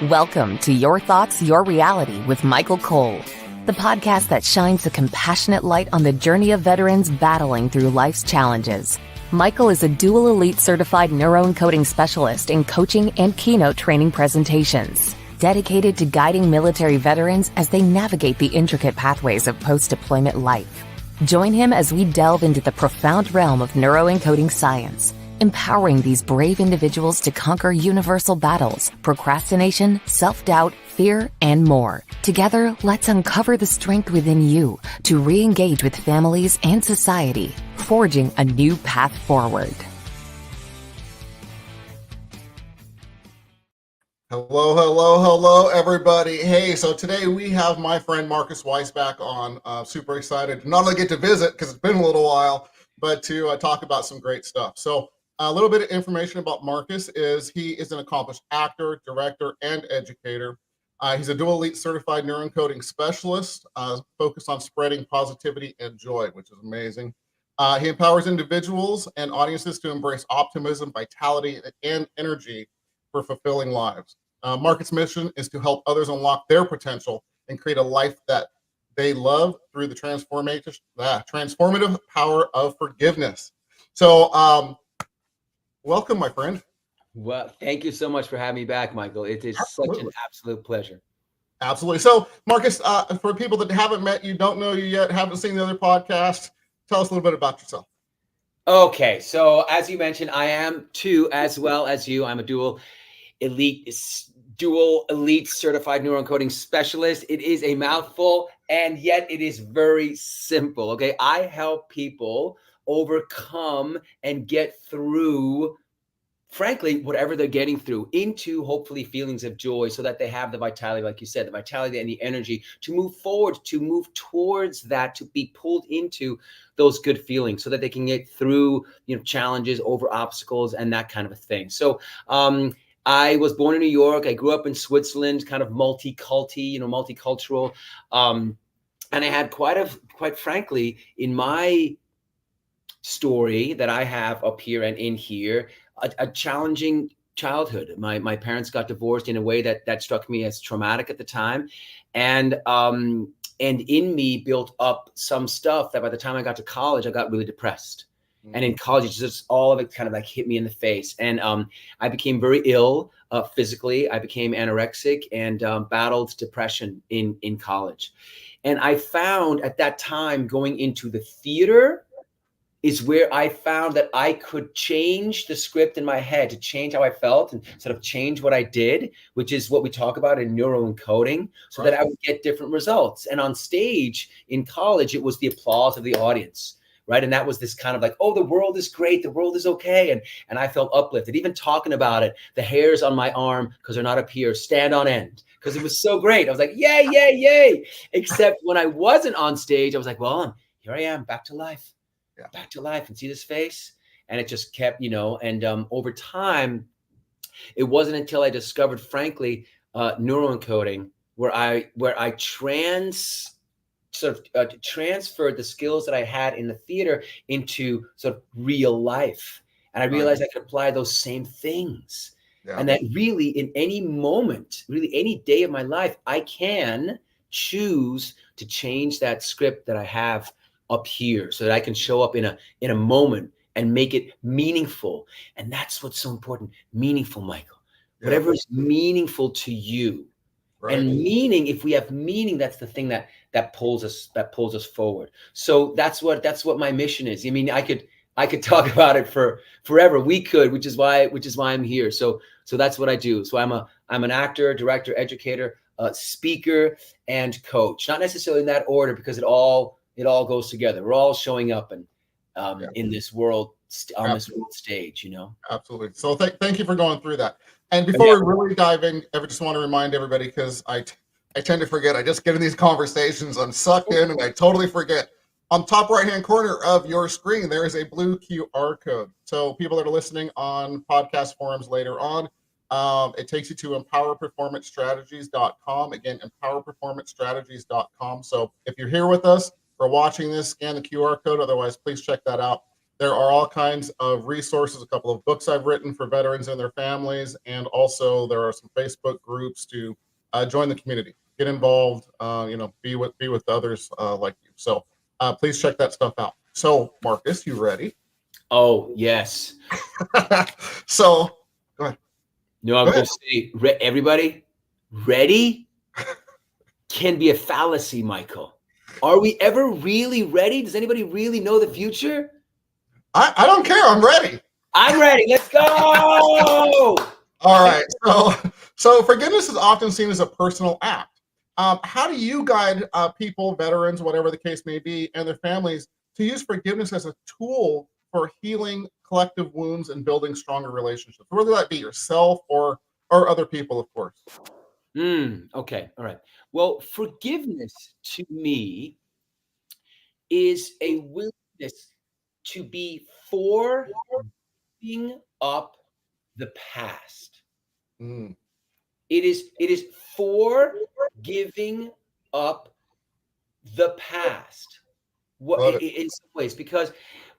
Welcome to Your Thoughts, Your Reality with Michael Cole, the podcast that shines a compassionate light on the journey of veterans battling through life's challenges. Michael is a dual elite certified neuroencoding specialist in coaching and keynote training presentations, dedicated to guiding military veterans as they navigate the intricate pathways of post-deployment life. Join him as we delve into the profound realm of neuroencoding science, empowering these brave individuals to conquer universal battles, procrastination, self-doubt, fear, and more. Together, let's uncover the strength within you to re-engage with families and society, forging a new path forward. Hello, everybody. Hey, so today we have my friend Marcus Weiss back on. Super excited to not only get to visit, because it's been a little while, but to talk about some great stuff. So a little bit of information about Marcus is he is an accomplished actor, director, and educator. He's a dual elite certified neuroencoding specialist focused on spreading positivity and joy, which is amazing. He empowers individuals and audiences to embrace optimism, vitality, and energy for fulfilling lives. Marcus' mission is to help others unlock their potential and create a life that they love through the transformative power of forgiveness. So, welcome, my friend. Well, thank you so much for having me back, Michael. It is such an absolute pleasure. Absolutely. So, Marcus, for people that haven't met you, don't know you yet, haven't seen the other podcast, tell us a little bit about yourself. Okay, so as you mentioned, I am too, as well as you. I'm a dual elite certified neuroencoding specialist. It is a mouthful, and yet it is very simple. Okay, I help people overcome and get through, frankly, whatever they're getting through, into hopefully feelings of joy, so that they have the vitality, like you said, the vitality and the energy to move forward, to move towards that, to be pulled into those good feelings, so that they can get through, challenges, over obstacles, and that kind of a thing. So I was born in New York. I grew up in Switzerland, kind of multicultural. And I had quite frankly, in my story that I have up here and in here, a challenging childhood. My parents got divorced in a way that struck me as traumatic at the time. And in me built up some stuff that by the time I got to college, I got really depressed. And in college, it's just all of it kind of like hit me in the face. And I became very ill physically. I became anorexic and battled depression in college. And I found at that time, going into the theater is where I found that I could change the script in my head, to change how I felt and sort of change what I did, which is what we talk about in neuroencoding, so that I would get different results. And on stage in college, it was the applause of the audience. Right. And that was this kind of like, oh, the world is great. The world is okay. And I felt uplifted. Even talking about it, the hairs on my arm, because they're not up here, stand on end, because it was so great. I was like, yay, yay, yay. Except when I wasn't on stage, I was like, well, here I am, back to life, back to life, and see this face. And it just kept, and over time, it wasn't until I discovered, frankly, neuroencoding, where I transferred the skills that I had in the theater into sort of real life. And I realized I could apply those same things. Yeah. And that really, in any moment, really any day of my life, I can choose to change that script that I have up here, so that I can show up in a moment and make it meaningful. And that's what's so important. Meaningful, Michael. Yeah. Whatever is meaningful to you. Right. And meaning, if we have meaning, that's the thing that pulls us forward. So that's what my mission is. I mean, I could talk about it for forever. We could, which is why I'm here. So that's what I do. So I'm an actor, director, educator, speaker, and coach. Not necessarily in that order, because it all goes together. We're all showing up and in this world, on this world stage, Absolutely. So thank you for going through that. And before we really dive in, I just want to remind everybody, because I tend to forget. I just get in these conversations, I'm sucked in, and I totally forget. On top right-hand corner of your screen, there is a blue QR code. So people that are listening on podcast forums later on, it takes you to empowerperformancestrategies.com. Again, empowerperformancestrategies.com. So if you're here with us or watching this, scan the QR code. Otherwise, please check that out. There are all kinds of resources, a couple of books I've written for veterans and their families, and also there are some Facebook groups to join the community, get involved, be with others like you. So please check that stuff out. So Marcus, you ready? Oh, yes. So go ahead. No, I'm going to say, everybody, ready can be a fallacy, Michael. Are we ever really ready? Does anybody really know the future? I don't care. I'm ready. I'm ready. Let's go. All right. So forgiveness is often seen as a personal act. How do you guide people, veterans, whatever the case may be, and their families to use forgiveness as a tool for healing collective wounds and building stronger relationships, whether that be yourself or other people, of course? Okay. All right. Well, forgiveness to me is a willingness to be for giving up the past. Mm, It is for giving up the past. love it. In some ways, because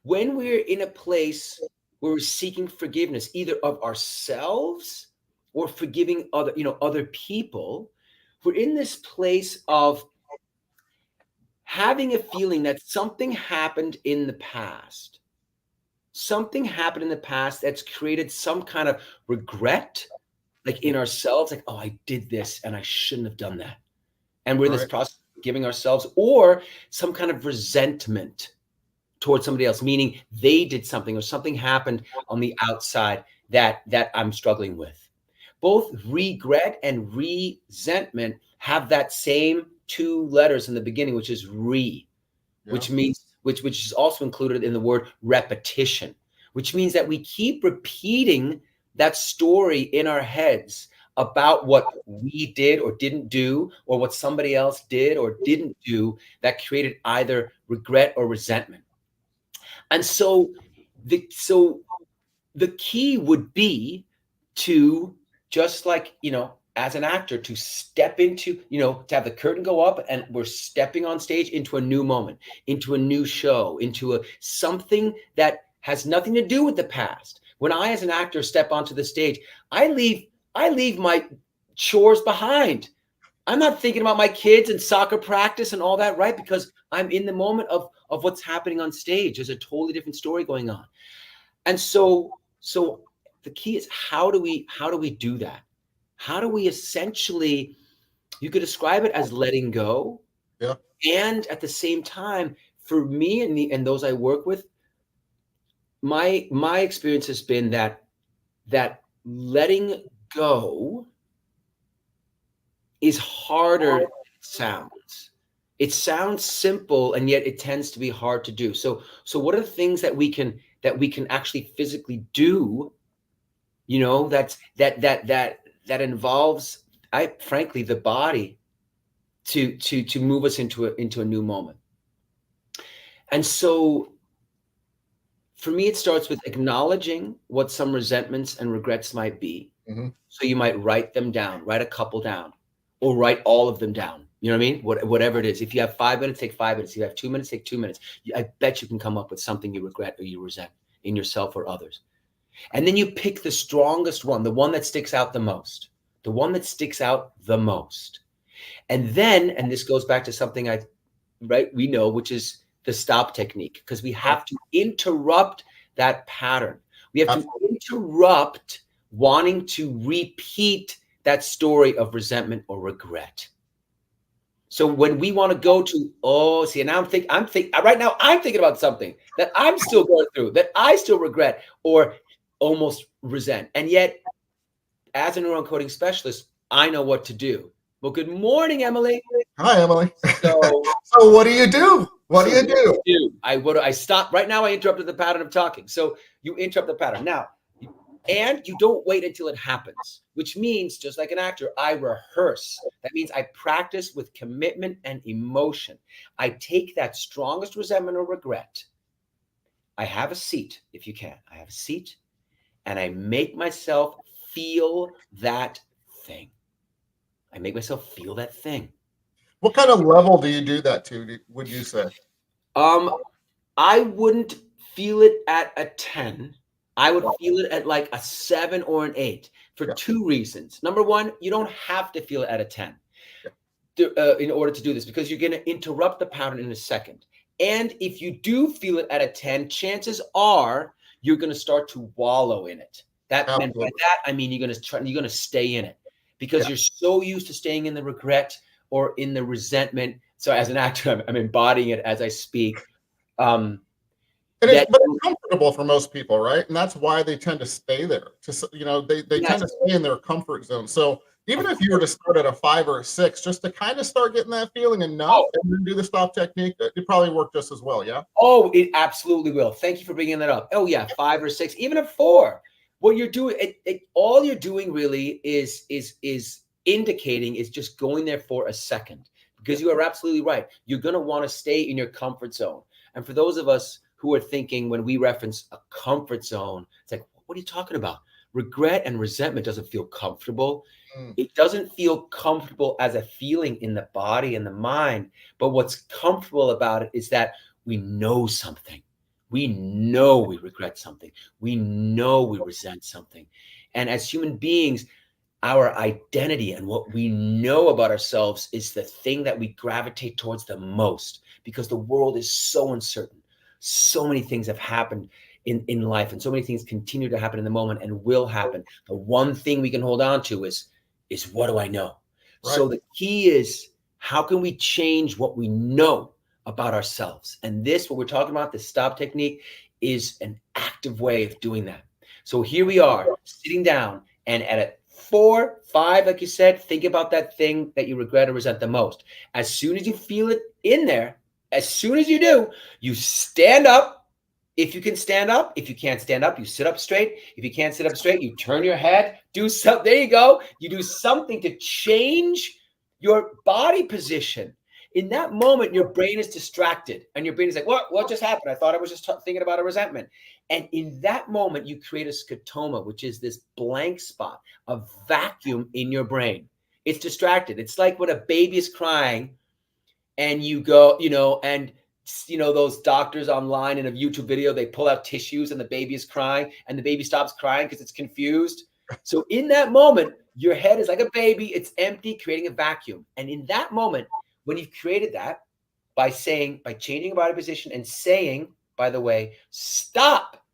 when we're in a place where we're seeking forgiveness, either of ourselves or forgiving other people, we're in this place of having a feeling that something happened in the past. Something happened in the past that's created some kind of regret, like in ourselves, like, oh, I did this and I shouldn't have done that. And we're in this Right. process of forgiving ourselves, or some kind of resentment towards somebody else, meaning they did something or something happened on the outside that I'm struggling with. Both regret and resentment have that same two letters in the beginning, which is re, which means which is also included in the word repetition, which means that we keep repeating that story in our heads about what we did or didn't do, or what somebody else did or didn't do, that created either regret or resentment. And so the key would be to, just like, as an actor, to step into, to have the curtain go up and we're stepping on stage into a new moment, into a new show, into something that has nothing to do with the past. When I, as an actor, step onto the stage, I leave my chores behind. I'm not thinking about my kids and soccer practice and all that, right? Because I'm in the moment of what's happening on stage. There's a totally different story going on. And so the key is, how do we do that? How do we essentially, you could describe it as letting go. Yeah. And at the same time, for me and those I work with, my experience has been that letting go is harder than it sounds. It sounds simple, and yet it tends to be hard to do. So what are the things that we can actually physically do, that involves, frankly, the body to move us into a new moment. And so for me, it starts with acknowledging what some resentments and regrets might be. Mm-hmm. So you might write them down, write a couple down, or write all of them down. You know what I mean? Whatever it is. If you have 5 minutes, take 5 minutes. If you have 2 minutes, take 2 minutes. I bet you can come up with something you regret or you resent in yourself or others. And then you pick the strongest one, the one that sticks out the most, And then, and this goes back to something we know, which is the stop technique, because we have to interrupt that pattern. We have to interrupt wanting to repeat that story of resentment or regret. So when we want to go to, now I'm thinking about something that I'm still going through, that I still regret or almost resent. And yet, as a neuroencoding specialist, I know what to do. Well, good morning, Emily. Hi, Emily. So what do you do? What do you do? I stop right now. I interrupted the pattern of talking. So you interrupt the pattern now, and you don't wait until it happens, which means, just like an actor, I rehearse. That means I practice with commitment and emotion. I take that strongest resentment or regret. I have a seat, if you can. I have a seat, and I make myself feel that thing. What kind of level do you do that to, would you say? I wouldn't feel it at a 10. I would feel it at like a 7 or an 8 for two reasons. Number one, you don't have to feel it at a 10 in order to do this, because you're going to interrupt the pattern in a second. And if you do feel it at a 10, chances are you're going to start to wallow in it. And by that, I mean, you're going to stay in it because you're so used to staying in the regret or in the resentment. So as an actor, I'm embodying it as I speak. But it's comfortable for most people, right? And that's why they tend to stay there. They tend to stay in their comfort zone. So even if you were to start at a 5 or a 6, just to kind of start getting that feeling enough and then do the stop technique, it probably work just as well, yeah? Oh, it absolutely will. Thank you for bringing that up. Oh yeah, 5 or 6, even a 4. What you're doing, all you're doing really is indicating is just going there for a second, because you are absolutely right. You're going to want to stay in your comfort zone. And for those of us who are thinking, when we reference a comfort zone, it's like, what are you talking about? Regret and resentment doesn't feel comfortable. It doesn't feel comfortable as a feeling in the body and the mind. But what's comfortable about it is that we know something. We know we regret something. We know we resent something. And as human beings, our identity and what we know about ourselves is the thing that we gravitate towards the most, because the world is so uncertain. So many things have happened in life, and so many things continue to happen in the moment and will happen. The one thing we can hold on to is what do I know? Right. So the key is, how can we change what we know about ourselves? And this, what we're talking about, the stop technique, is an active way of doing that. So here we are sitting down, and at a 4, 5, like you said, think about that thing that you regret or resent the most. As soon as you feel it in there, as soon as you do, you stand up. If you can stand up. If you can't stand up, you sit up straight. If you can't sit up straight, you turn your head, do something. There you go. You do something to change your body position. In that moment, your brain is distracted, and your brain is like, what just happened? I thought I was just thinking about a resentment. And in that moment, you create a scotoma, which is this blank spot, a vacuum in your brain. It's distracted. It's like when a baby is crying and you go, and those doctors online in a YouTube video, they pull out tissues and the baby is crying, and the baby stops crying because it's confused. So in that moment, your head is like a baby. It's empty, creating a vacuum. And in that moment, when you've created that, by changing your body position and saying, by the way, stop,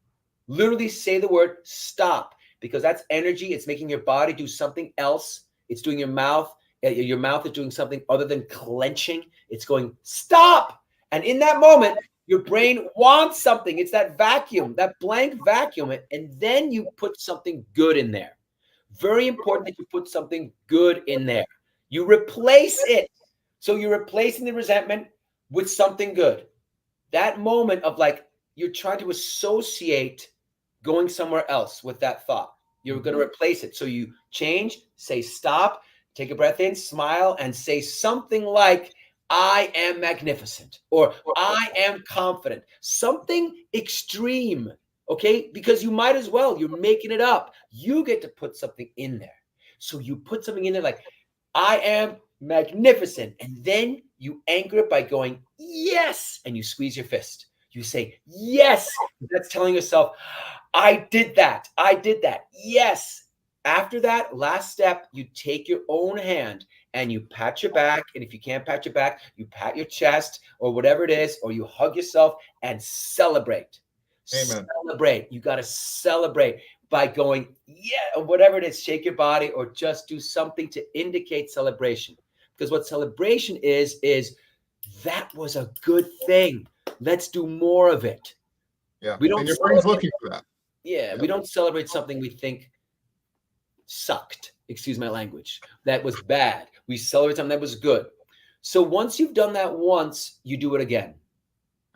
literally say the word stop, because that's energy. It's making your body do something else. It's doing your mouth. Your mouth is doing something other than clenching. It's going stop. And in that moment, your brain wants something. It's that vacuum, that blank vacuum. And then you put something good in there. Very important that you put something good in there. You replace it. So you're replacing the resentment with something good. That moment of like, you're trying to associate going somewhere else with that thought. You're going to replace it. So you change, say stop, take a breath in, smile, and say something like, I am magnificent, or I am confident, something extreme, okay? Because you might as well, you're making it up. You get to put something in there. So you put something in there like, I am magnificent. And then you anchor it by going, yes, and you squeeze your fist. You say, yes. That's telling yourself, I did that. I did that. Yes. After that last step, you take your own hand and you pat your back. And if you can't pat your back, you pat your chest or whatever it is, or you hug yourself and celebrate. Amen. Celebrate. You got to celebrate by going, yeah, or whatever it is, shake your body or just do something to indicate celebration. Because what celebration is that was a good thing. Let's do more of it. Yeah. We don't. And your brain's looking for that. Yeah. We don't celebrate something we think sucked, excuse my language, that was bad. We celebrate something that was good. So once you've done that once, you do it again.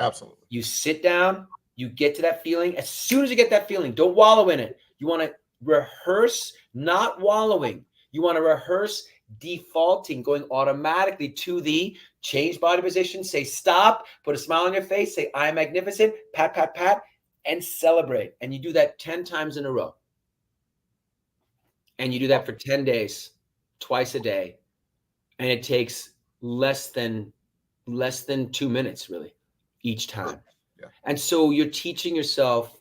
Absolutely. You sit down, you get to that feeling. As soon as you get that feeling, don't wallow in it. You want to rehearse, not wallowing. You want to rehearse defaulting, going automatically to the change body position, say stop, put a smile on your face, say I'm magnificent, pat, pat, pat, and celebrate. And you do that 10 times in a row. And you do that for 10 days, twice a day. And it takes less than 2 minutes, really, each time. Yeah. And so you're teaching yourself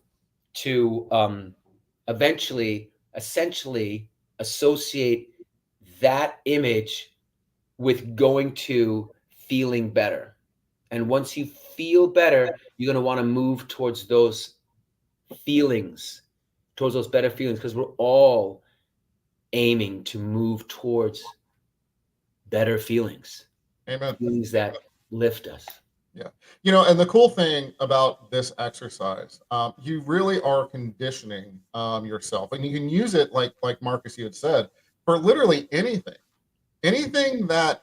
to essentially associate that image with going to feeling better. And once you feel better, you're going to want to move towards those feelings, towards those better feelings, because we're all aiming to move towards better feelings, Amen. feelings that lift us. Yeah. And the cool thing about this exercise, you really are conditioning yourself, and you can use it like Marcus, you had said, for literally anything that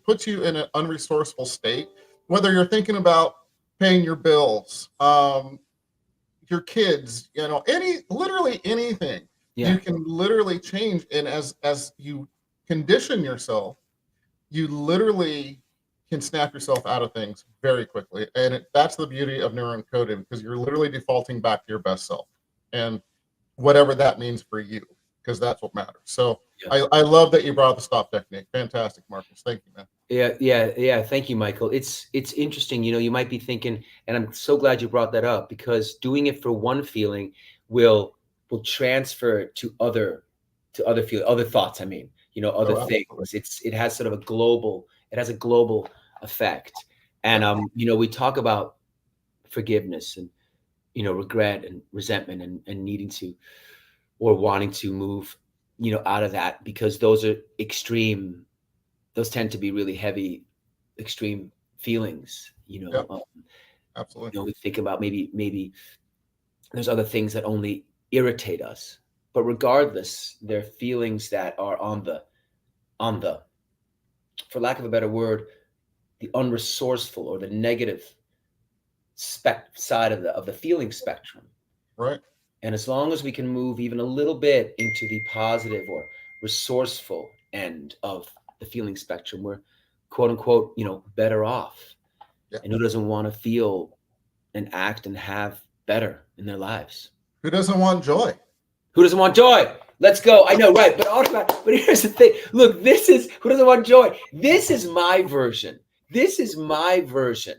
puts you in an unresourceful state, whether you're thinking about paying your bills, your kids, literally anything. Yeah. You can literally change, and as you condition yourself, you literally can snap yourself out of things very quickly. And that's the beauty of neuroencoding, because you're literally defaulting back to your best self, and whatever that means for you, because that's what matters. So Yeah. I love that you brought the stop technique. Fantastic, Marcus. Thank you, man. Yeah. Thank you, Michael. It's interesting. You might be thinking, and I'm so glad you brought that up, because doing it for one feeling will transfer to other other thoughts. I mean, other Oh, things. absolutely. It has sort of it has a global effect. And we talk about forgiveness and regret and resentment and needing to or wanting to move out of that, because those are extreme. Those tend to be really heavy, extreme feelings. Yeah, absolutely. We think about maybe there's other things that only irritate us, but regardless, they're feelings that are on the, for lack of a better word, the unresourceful or the negative side of the feeling spectrum. Right. And as long as we can move even a little bit into the positive or resourceful end of the feeling spectrum, we're quote unquote, better off. Yeah. And who doesn't want to feel and act and have better in their lives? Who doesn't want joy? Who doesn't want joy? Let's go. I know, right? But here's the thing. Look, this is who doesn't want joy. This is my version. This is my version.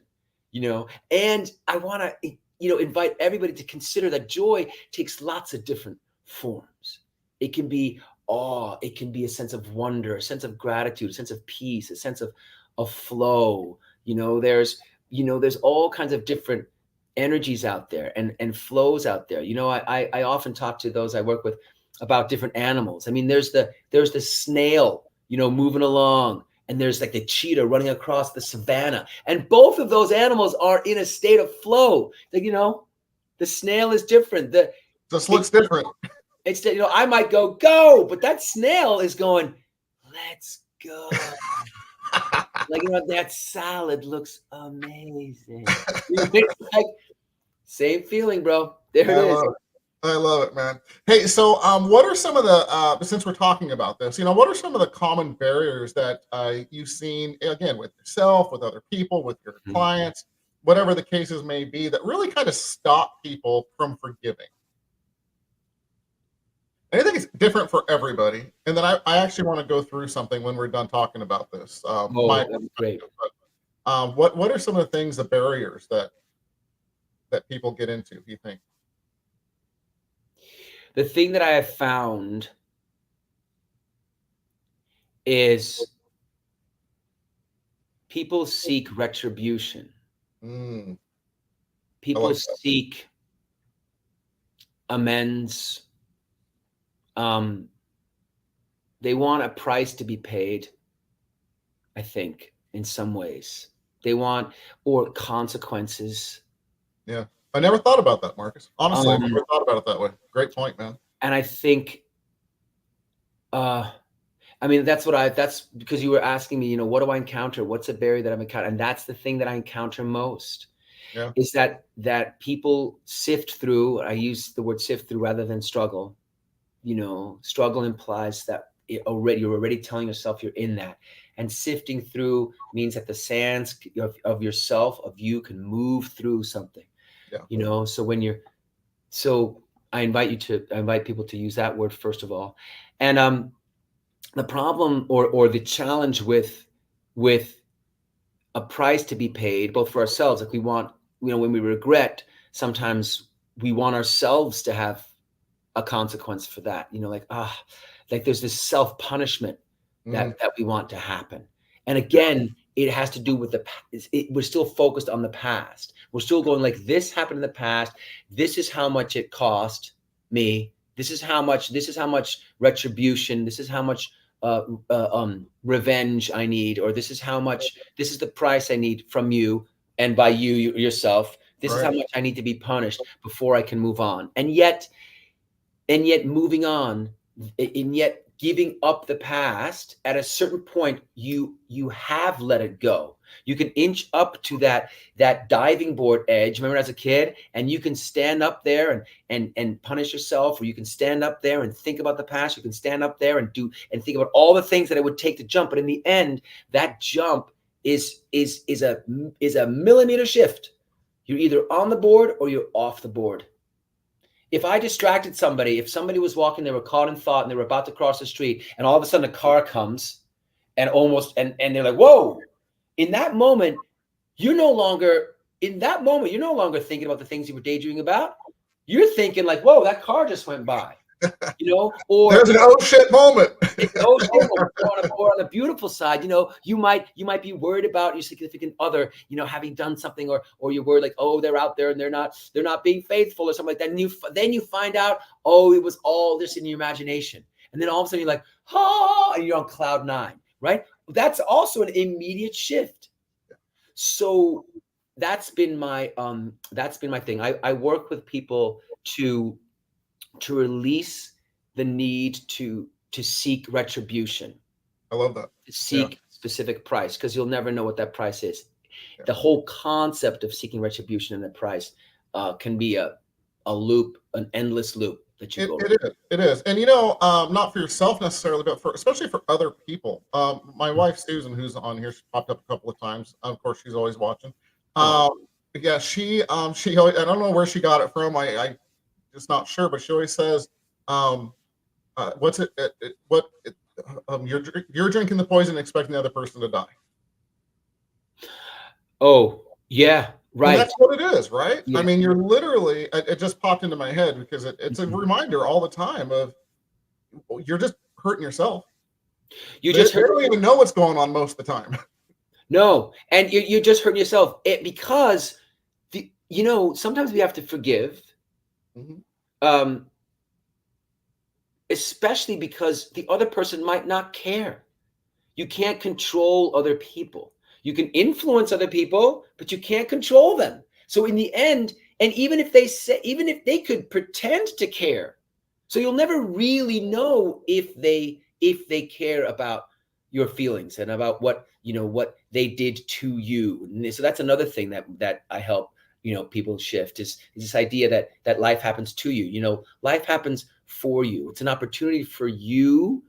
And I want to invite everybody to consider that joy takes lots of different forms. It can be awe, it can be a sense of wonder, a sense of gratitude, a sense of peace, a sense of flow. There's all kinds of different energies out there and flows out there. I often talk to those I work with about different animals. I mean, there's the snail, moving along, and there's like the cheetah running across the savannah, and both of those animals are in a state of flow. Like, the snail is different. This looks different. It's I might go, but that snail is going, let's go. Like, that salad looks amazing. It's like, same feeling, bro. There it is. I love it, man. Hey, so what are some of the, since we're talking about this, what are some of the common barriers that you've seen, again, with yourself, with other people, with your clients, whatever the cases may be, that really kind of stop people from forgiving? I think it's different for everybody. And then I actually want to go through something when we're done talking about this. That'd be great. But, what are some of the things, the barriers that people get into, do you think? The thing that I have found is people seek retribution. People seek amends. They want a price to be paid, I think, in some ways. They want, or consequences. Yeah. I never thought about that, Marcus. Honestly, I never thought about it that way. Great point, man. And I think, that's because you were asking me, what do I encounter? What's a barrier that I've encountered? And that's the thing that I encounter most. Yeah. Is that people sift through. I use the word sift through rather than struggle. Struggle implies that you're already telling yourself you're in that. And sifting through means that the sands of yourself, of you, can move through something. Yeah. So I invite people to use that word first of all. And the problem or the challenge with a price to be paid, both for ourselves, like we want when we regret, sometimes we want ourselves to have a consequence for that, like there's this self-punishment that we want to happen. And again, it has to do with we're still focused on the past. We're still going like, this happened in the past. This is how much it cost me. This is how much retribution. This is how much revenge I need, or this is the price I need from you, and by you yourself. This is how much I need to be punished before I can move on. And yet moving on, and yet giving up the past, at a certain point, you have let it go. You can inch up to that diving board edge. Remember as a kid, and you can stand up there and punish yourself, or you can stand up there and think about the past. You can stand up there and think about all the things that it would take to jump. But in the end, that jump is a millimeter shift. You're either on the board or you're off the board. If I distracted somebody, if somebody was walking, they were caught in thought and they were about to cross the street, and all of a sudden a car comes and they're like, whoa, in that moment, you're no longer thinking about the things you were daydreaming about. You're thinking like, whoa, that car just went by. Or there's an oh shit moment. Or on the beautiful side, you might be worried about your significant other, having done something, or you're worried like, oh, they're out there and they're not being faithful or something like that. And then you find out, oh, it was all just in your imagination. And then all of a sudden you're like, oh, and you're on cloud 9, right? That's also an immediate shift. So that's been my thing. I work with people to release the need to seek retribution. I love that. To seek specific price, because you'll never know what that price is. The whole concept of seeking retribution and a price can be a loop, an endless loop that you go. It is. And not for yourself necessarily, but especially for other people. My wife Susan, who's on here, she popped up a couple of times. Of course, she's always watching. She always, I don't know where she got it from. I just not sure, but she always says, you're drinking the poison and expecting the other person to die. Oh, yeah, right. And that's what it is, right? Yeah. I mean, you're literally, it just popped into my head because it's a reminder all the time of, you're just hurting yourself. You don't even know what's going on most of the time. No, and you're just hurting yourself because sometimes we have to forgive. Especially because the other person might not care. You can't control other people. You can influence other people, but you can't control them. So in the end, and even if they could pretend to care, so you'll never really know if they care about your feelings and about what they did to you. And so that's another thing that I help people shift is this idea that life happens to you. Life happens for you. It's an opportunity for you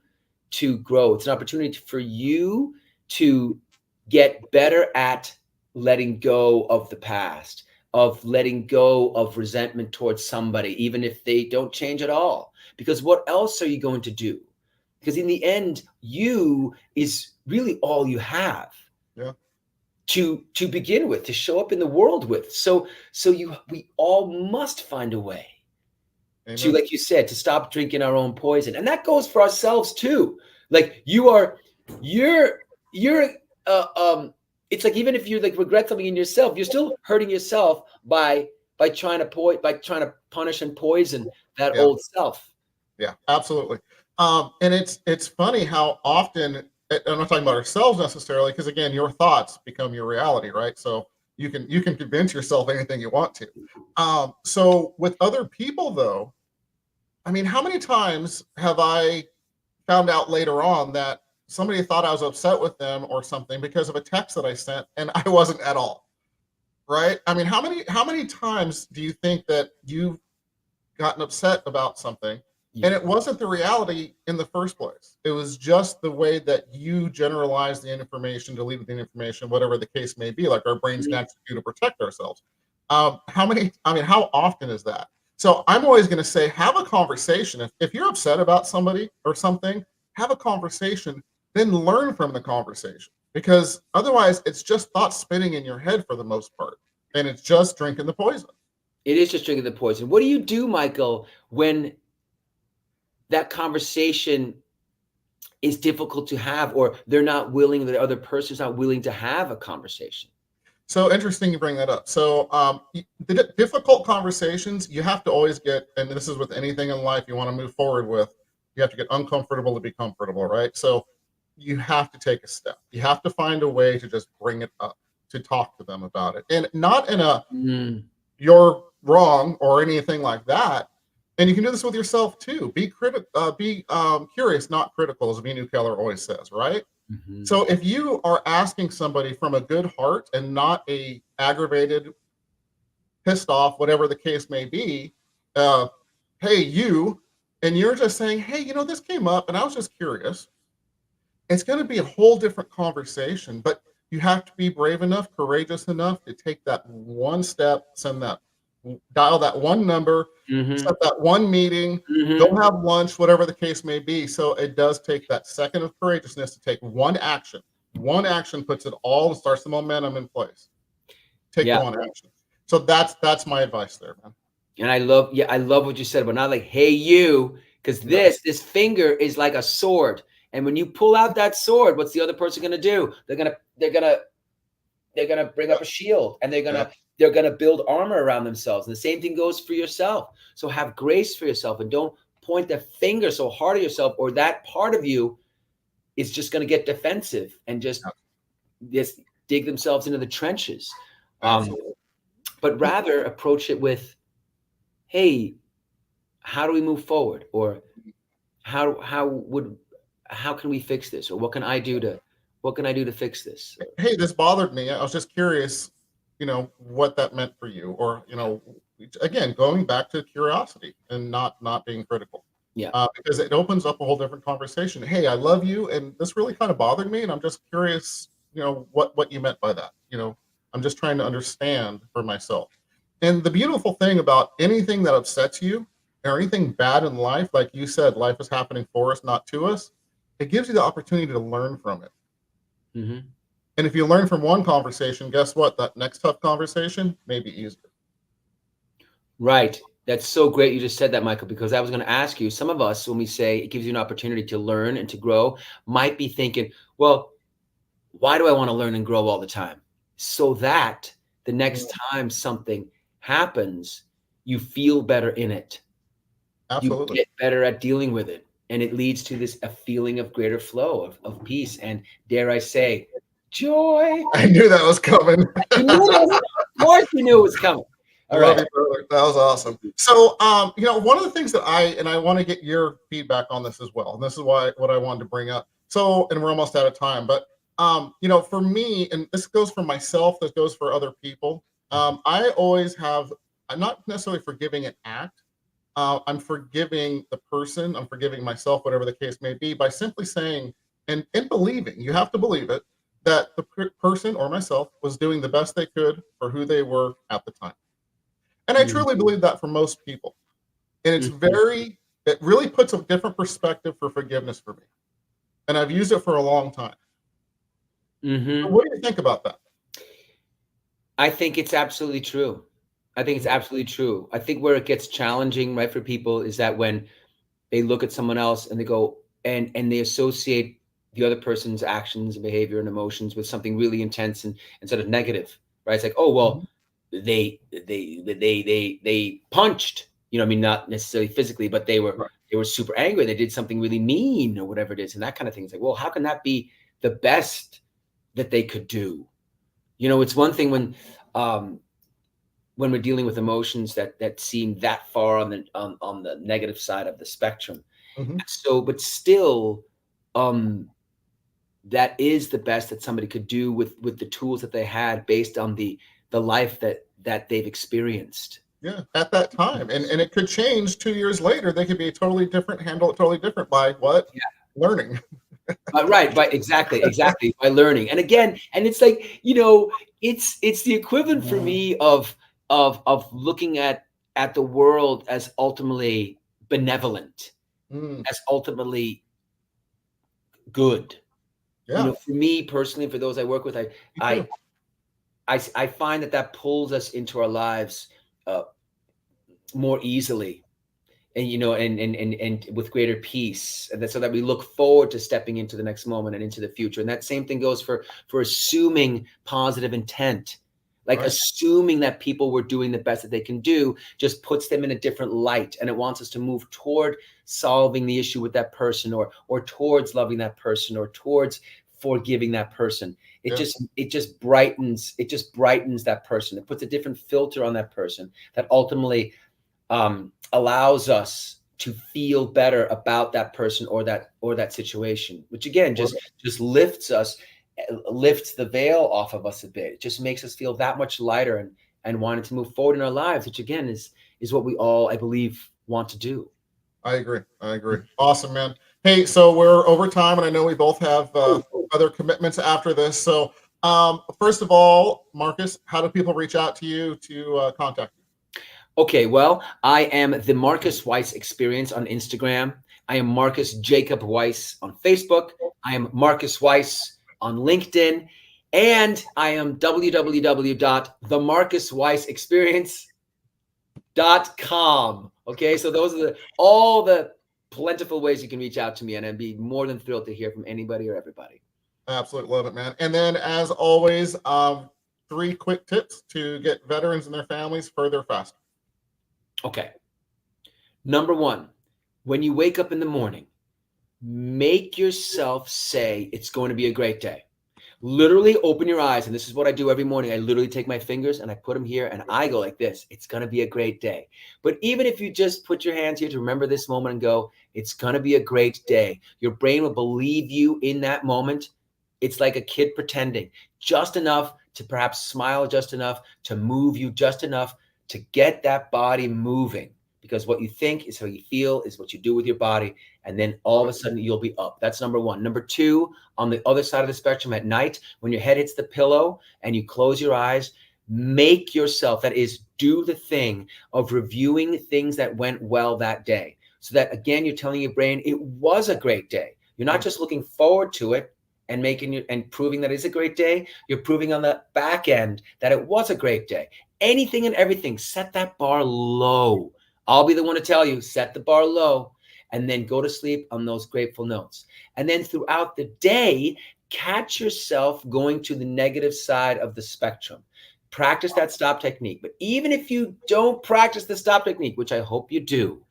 to grow. It's an opportunity for you to get better at letting go of the past, of letting go of resentment towards somebody, even if they don't change at all. Because what else are you going to do? Because in the end, you is really all you have. Yeah. To begin with, to show up in the world with. So we all must find a way. Amen. To, like you said, to stop drinking our own poison. And that goes for ourselves too. Like you're it's like, even if you like regret something in yourself, you're still hurting yourself by trying to punish and poison that old self. Yeah, absolutely. And it's funny how often, I'm not talking about ourselves necessarily, because again, your thoughts become your reality, right? So you can convince yourself anything you want to. So with other people though, I mean, how many times have I found out later on that somebody thought I was upset with them or something because of a text that I sent and I wasn't at all, right? I mean, how many times do you think that you've gotten upset about something and it wasn't the reality in the first place? It was just the way that you generalized the information, deleted the information, whatever the case may be. Like our brains naturally do to protect ourselves. How often is that? So I'm always going to say, have a conversation. If you're upset about somebody or something, have a conversation, then learn from the conversation, because otherwise it's just thoughts spinning in your head for the most part. and it's just drinking the poison. It is just drinking the poison. What do you do, Michael, when that conversation is difficult to have, or they're not willing, the other person's not willing to have a conversation? So interesting you bring that up. So the difficult conversations, you have to always get, and this is with anything in life you want to move forward with, you have to get uncomfortable to be comfortable, right? So you have to take a step. You have to find a way to just bring it up, to talk to them about it. And not in a, you're wrong or anything like that. And you can do this with yourself too. Be curious, not critical, as Venu Keller always says, right? So if you are asking somebody from a good heart and not a aggravated, pissed off, whatever the case may be, hey, you, and you're just saying, hey, this came up and I was just curious, it's going to be a whole different conversation, but you have to be brave enough, courageous enough to take that one step, dial that one number, set that one meeting, go have lunch, whatever the case may be. So it does take that second of courageousness to take one action. One action puts it all and starts the momentum in place. Take one action. So that's my advice there, man. And I love what you said, but not like, hey, you, because this finger is like a sword. And when you pull out that sword, what's the other person going to do? They're going to bring up a shield, and they're going to build armor around themselves. And the same thing goes for yourself. So have grace for yourself, and don't point the finger so hard at yourself, or that part of you is just going to get defensive and just dig themselves into the trenches. But rather approach it with, hey, how do we move forward? Or how can we fix this? Or what can I do to fix this? Hey, this bothered me. I was just curious, what that meant for you, or, again, going back to curiosity and not being critical. Because it opens up a whole different conversation. Hey, I love you, and this really kind of bothered me, and I'm just curious, what you meant by that. I'm just trying to understand for myself. And the beautiful thing about anything that upsets you or anything bad in life, like you said, life is happening for us, not to us. It gives you the opportunity to learn from it. And if you learn from one conversation, guess what? That next tough conversation may be easier. Right. That's so great you just said that, Michael, because I was going to ask you, some of us, when we say it gives you an opportunity to learn and to grow, might be thinking, well, why do I want to learn and grow all the time? So that the next time something happens, you feel better in it. Absolutely. You get better at dealing with it. And it leads to a feeling of greater flow, of peace, and, dare I say, joy. I knew that was coming. Of course you knew it was coming. All right. Love you, brother. That was awesome. So, one of the things that I want to get your feedback on this as well, and this is what I wanted to bring up. So, and we're almost out of time, but for me, and this goes for myself, this goes for other people. I always have, I'm not necessarily forgiving an act. I'm forgiving the person, I'm forgiving myself, whatever the case may be, by simply saying and believing, you have to believe it, that the person or myself was doing the best they could for who they were at the time. And I truly believe that for most people. And it really puts a different perspective for forgiveness for me. And I've used it for a long time. So what do you think about that? I think it's absolutely true. I think it's absolutely true. I think where it gets challenging, right, for people is that when they look at someone else and they go and they associate the other person's actions and behavior and emotions with something really intense and sort of negative, right? It's like, oh, well, they punched, I mean, not necessarily physically, but they were super angry. They did something really mean or whatever it is. And that kind of thing. It's like, well, how can that be the best that they could do? It's one thing when we're dealing with emotions that seem that far on the negative side of the spectrum. So, but still, that is the best that somebody could do with the tools that they had based on the life that they've experienced. Yeah, at that time. And it could change 2 years later. They could be totally different, handle it totally different by what? Yeah. Learning. Right. Exactly. By learning. And again, and it's like, it's the equivalent for me of looking at the world as ultimately benevolent, as ultimately good. For me personally, for those I work with, I find that pulls us into our lives more easily, and and with greater peace, and so that we look forward to stepping into the next moment and into the future. And that same thing goes for assuming positive intent. Like assuming that people were doing the best that they can do just puts them in a different light, and it wants us to move toward solving the issue with that person, or towards loving that person, or towards forgiving that person. It just brightens that person. It puts a different filter on that person that ultimately allows us to feel better about that person or that situation, which again just lifts the veil off of us a bit. It just makes us feel that much lighter and wanting to move forward in our lives, which again is what we all, I believe, want to do. I agree. Awesome, man. Hey, so we're over time, and I know we both have other commitments after this. So first of all, Marcus, how do people reach out to you to contact you? Okay, well, I am the Marcus Weiss Experience on Instagram. I am Marcus Jacob Weiss on Facebook. I am Marcus Weiss on LinkedIn. And I am www.themarcusweissexperience.com. Okay, so those are all the plentiful ways you can reach out to me, and I'd be more than thrilled to hear from anybody or everybody. Absolutely love it, man. And then, as always, 3 quick tips to get veterans and their families further faster. Okay. Number 1, when you wake up in the morning, make yourself say it's going to be a great day. Literally open your eyes, and this is what I do every morning. I literally take my fingers and I put them here, and I go like this: it's going to be a great day. But even if you just put your hands here to remember this moment and go, it's going to be a great day, your brain will believe you in that moment. It's like a kid pretending, just enough to perhaps smile, just enough to move you, just enough to get that body moving. Because what you think is how you feel, is what you do with your body. And then all of a sudden you'll be up. That's number 1. Number 2, on the other side of the spectrum at night, when your head hits the pillow and you close your eyes, make yourself, that is, do the thing of reviewing things that went well that day. So that, again, you're telling your brain it was a great day. You're not just looking forward to it and proving that it's a great day. You're proving on the back end that it was a great day. Anything and everything, set that bar low. I'll be the one to tell you, set the bar low, and then go to sleep on those grateful notes. And then throughout the day, catch yourself going to the negative side of the spectrum. Practice that stop technique. But even if you don't practice the stop technique, which I hope you do,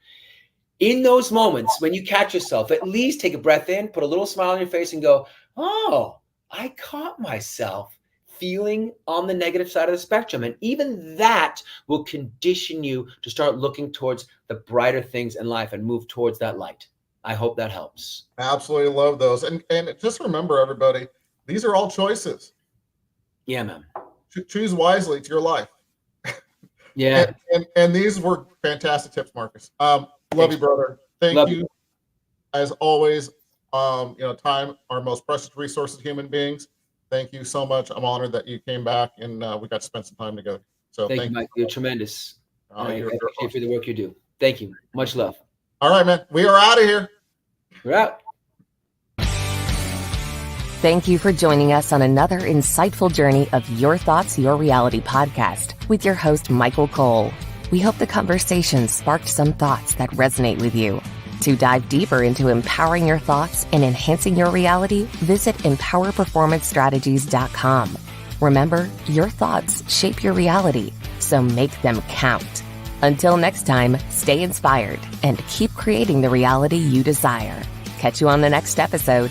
in those moments when you catch yourself, at least take a breath in, put a little smile on your face and go, oh, I caught myself feeling on the negative side of the spectrum. And even that will condition you to start looking towards the brighter things in life and move towards that light. I hope that helps. Absolutely love those. And just remember, everybody, these are all choices. Yeah, man. Choose wisely. It's your life. Yeah. And these were fantastic tips, Marcus. Love you, brother. Thank you. As always, time, our most precious resource as human beings. Thank you so much. I'm honored that you came back and we got to spend some time together. So thank you, Mike. You're tremendous. I appreciate for the work you do. Thank you. Much love. All right, man. We are out of here. We're out. Thank you for joining us on another insightful journey of Your Thoughts, Your Reality podcast with your host, Michael Cole. We hope the conversation sparked some thoughts that resonate with you. To dive deeper into empowering your thoughts and enhancing your reality, visit empowerperformancestrategies.com. Remember, your thoughts shape your reality, so make them count. Until next time, stay inspired and keep creating the reality you desire. Catch you on the next episode.